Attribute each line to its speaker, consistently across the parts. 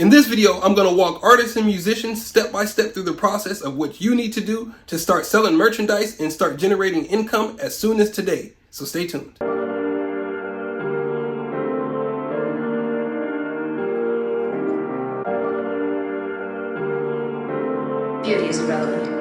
Speaker 1: In this video, I'm going to walk artists and musicians step by step through the process of what you need to do to start selling merchandise and start generating income as soon as today. So stay tuned.
Speaker 2: Beauty is irrelevant.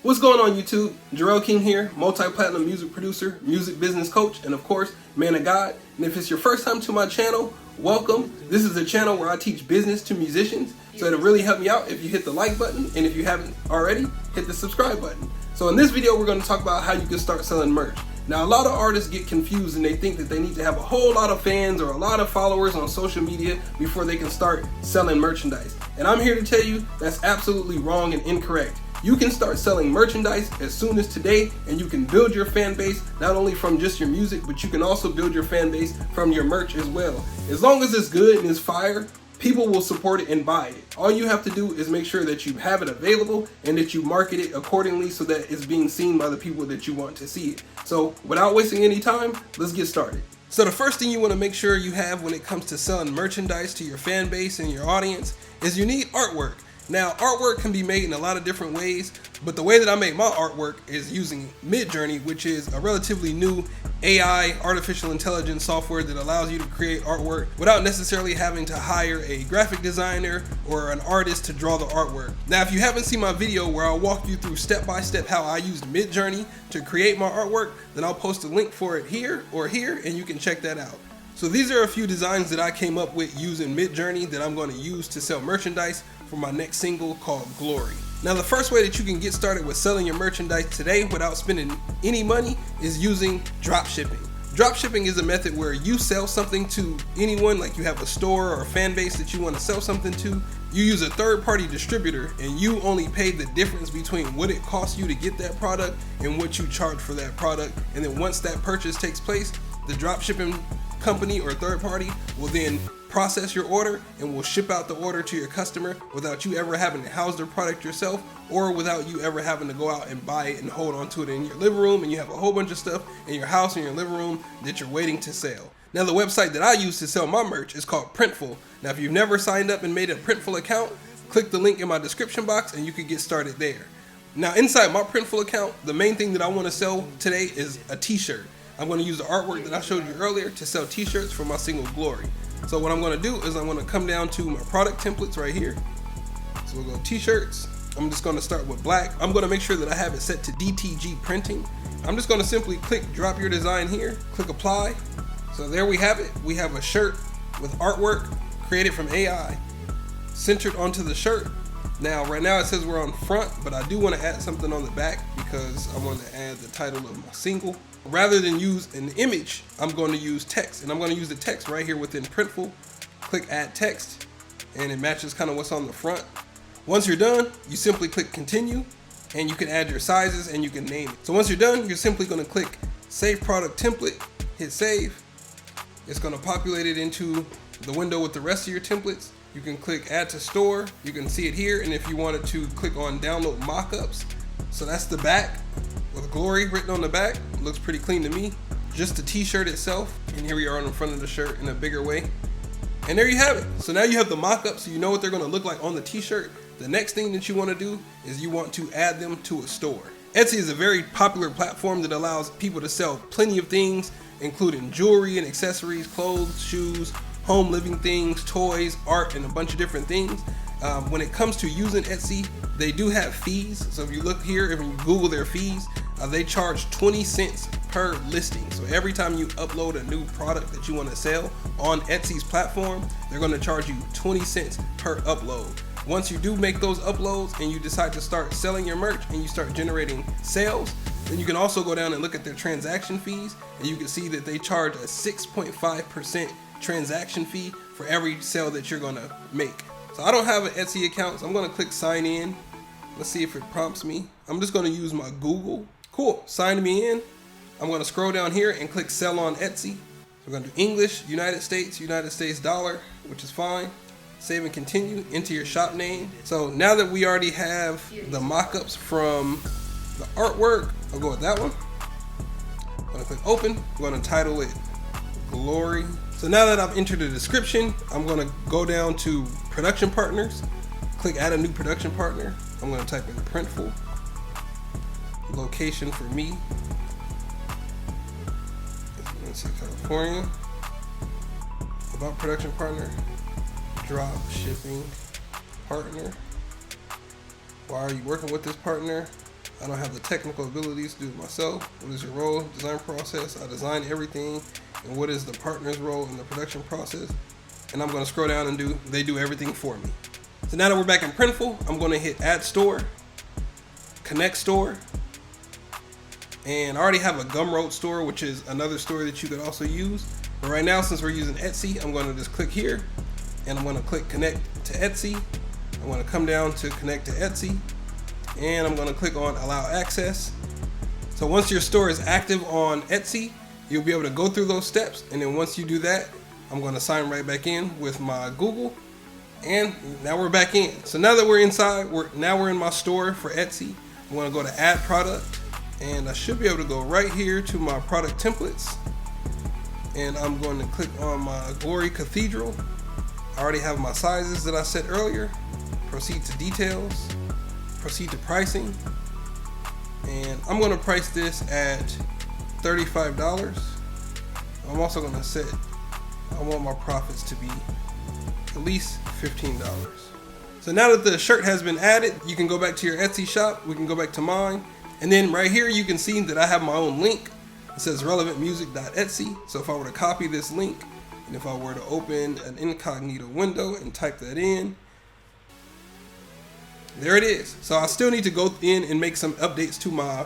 Speaker 1: What's going on YouTube? Jarrell King here, multi-platinum music producer, music business coach, and of course, man of God. And if it's your first time to my channel, welcome. This is a channel where I teach business to musicians. So it'll really help me out if you hit the like button, and if you haven't already, hit the subscribe button. So in this video, we're going to talk about how you can start selling merch. Now, a lot of artists get confused and they think that they need to have a whole lot of fans or a lot of followers on social media before they can start selling merchandise. And I'm here to tell you that's absolutely wrong and incorrect. You can start selling merchandise as soon as today, and you can build your fan base not only from just your music, but you can also build your fan base from your merch as well. As long as it's good and it's fire, people will support it and buy it. All you have to do is make sure that you have it available and that you market it accordingly so that it's being seen by the people that you want to see it. So without wasting any time, let's get started. So the first thing you want to make sure you have when it comes to selling merchandise to your fan base and your audience is you need artwork. Now, artwork can be made in a lot of different ways, but the way that I make my artwork is using Midjourney, which is a relatively new AI, artificial intelligence software that allows you to create artwork without necessarily having to hire a graphic designer or an artist to draw the artwork. Now, if you haven't seen my video where I'll walk you through step by step how I used Midjourney to create my artwork, then I'll post a link for it here or here, and you can check that out. So these are a few designs that I came up with using Midjourney that I'm going to use to sell merchandise for my next single called Glory. Now, the first way that you can get started with selling your merchandise today without spending any money is using dropshipping. Dropshipping is a method where you sell something to anyone, like you have a store or a fan base that you want to sell something to. You use a third-party distributor and you only pay the difference between what it costs you to get that product and what you charge for that product. And then once that purchase takes place, the dropshipping company or third party will then process your order and will ship out the order to your customer without you ever having to house their product yourself, or without you ever having to go out and buy it and hold on to it in your living room, and you have a whole bunch of stuff in your house and your living room that you're waiting to sell. Now, the website that I use to sell my merch is called Printful. Now, if you've never signed up and made a Printful account, click the link in my description box and you can get started there. Now, inside my Printful account, the main thing that I want to sell today is a t-shirt. I'm going to use the artwork that I showed you earlier to sell t-shirts for my single Glory. So what I'm going to do is I'm going to come down to my product templates right here. So we'll go t-shirts. I'm just going to start with black. I'm going to make sure that I have it set to DTG printing. I'm just going to simply click drop your design here, click apply. So there we have it. We have a shirt with artwork created from AI centered onto the shirt. Now, right now it says we're on front, but I do want to add something on the back because I want to add the title of my single. Rather than use an image, I'm going to use text, and I'm going to use the text right here within Printful. Click add text, and it matches kind of what's on the front. Once you're done, you simply click continue, and you can add your sizes and you can name it. So once you're done, you're simply going to click save product template, hit save. It's going to populate it into the window with the rest of your templates. You can click add to store. You can see it here, and if you wanted to click on download mockups. So that's the back with Glory written on the back. Looks pretty clean to me. Just the t-shirt itself, and here we are on the front of the shirt in a bigger way. And there you have it. So now you have the mock-up, so you know what they're going to look like on the t-shirt. The next thing that you want to do is you want to add them to a store. Etsy is a very popular platform that allows people to sell plenty of things, including jewelry and accessories, clothes, shoes, home living things, toys, art, and a bunch of different things. When it comes to using Etsy, they do have fees. So if you look here, if you Google their fees, they charge 20 cents per listing. So every time you upload a new product that you want to sell on Etsy's platform, they're going to charge you 20 cents per upload. Once you do make those uploads and you decide to start selling your merch and you start generating sales, then you can also go down and look at their transaction fees, and you can see that they charge a 6.5% transaction fee for every sale that you're going to make. So I don't have an Etsy account, so I'm going to click sign in. Let's see if it prompts me. I'm just going to use my Google. Cool, sign me in. I'm going to scroll down here and click sell on Etsy. So we're going to do English, United States dollar, which is fine. save and continue, enter your shop name. So now that we already have the mock-ups from the artwork, I'll go with that one. I'm gonna click open. I'm gonna title it Glory. So now that I've entered the description, I'm gonna go down to production partners, click add a new production partner. I'm gonna type in Printful. Location for me, let's see, California. About production partner, Dropshipping partner. Why are you working with this partner? I don't have the technical abilities to do it myself. What is your role? Design process. I design everything. And what is the partner's role in the production process? And I'm going to scroll down and they do everything for me. So now that we're back in Printful, I'm going to hit add store, connect store. And I already have a Gumroad store, which is another store that you could also use. But right now, since we're using Etsy, I'm going to just click here and I'm going to click connect to Etsy. I'm going to come down to connect to Etsy and I'm going to click on allow access. So once your store is active on Etsy, you'll be able to go through those steps. And then once you do that, I'm going to sign right back in with my Google. And now we're back in. So now that we're inside, we're in my store for Etsy. I'm going to go to add product. And I should be able to go right here to my product templates. And I'm going to click on my Glory Cathedral. I already have my sizes that I set earlier. Proceed to details. Proceed to pricing. And I'm going to price this at $35. I'm also going to set, I want my profits to be at least $15. So now that the shirt has been added, you can go back to your Etsy shop. We can go back to mine. And then right here, you can see that I have my own link. It says relevantmusic.etsy. So if I were to copy this link, and if I were to open an incognito window and type that in, there it is. So I still need to go in and make some updates to my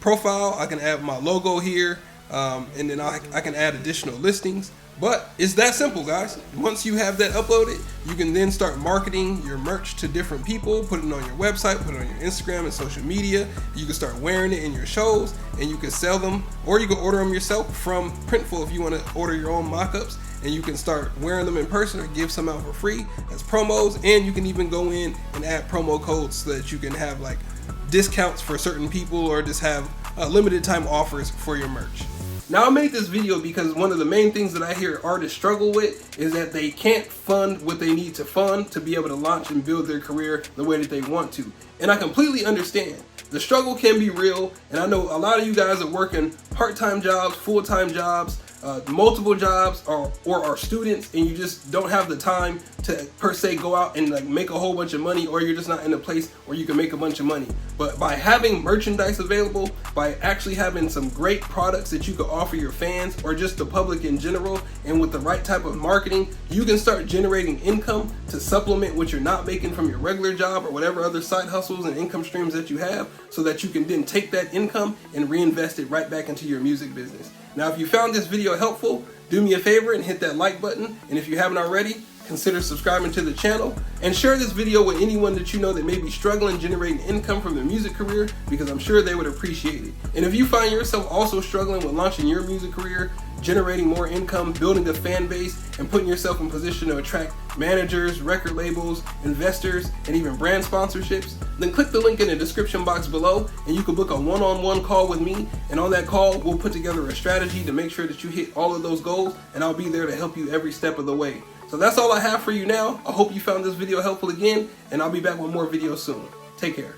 Speaker 1: profile. I can add my logo here, and then I can add additional listings. But it's that simple, guys. Once you have that uploaded, you can then start marketing your merch to different people, put it on your website, put it on your Instagram and social media. You can start wearing it in your shows and you can sell them, or you can order them yourself from Printful if you want to order your own mock-ups, and you can start wearing them in person or give some out for free as promos. And you can even go in and add promo codes so that you can have like discounts for certain people or just have limited time offers for your merch. Now, I made this video because one of the main things that I hear artists struggle with is that they can't fund what they need to fund to be able to launch and build their career the way that they want to. And I completely understand. The struggle can be real, and I know a lot of you guys are working part-time jobs, full-time jobs, multiple jobs, or are students, and you just don't have the time to per se go out and like make a whole bunch of money, or you're just not in a place where you can make a bunch of money. But by having merchandise available, by actually having some great products that you can offer your fans or just the public in general, and with the right type of marketing, you can start generating income to supplement what you're not making from your regular job or whatever other side hustles and income streams that you have, so that you can then take that income and reinvest it right back into your music business. Now, if you found this video helpful, do me a favor and hit that like button. And if you haven't already, consider subscribing to the channel and share this video with anyone that you know that may be struggling generating income from their music career, because I'm sure they would appreciate it. And if you find yourself also struggling with launching your music career, generating more income, building a fan base, and putting yourself in position to attract managers, record labels, investors, and even brand sponsorships, then click the link in the description box below and you can book a one-on-one call with me. And on that call, we'll put together a strategy to make sure that you hit all of those goals, and I'll be there to help you every step of the way. So that's all I have for you now. I hope you found this video helpful again, and I'll be back with more videos soon. Take care.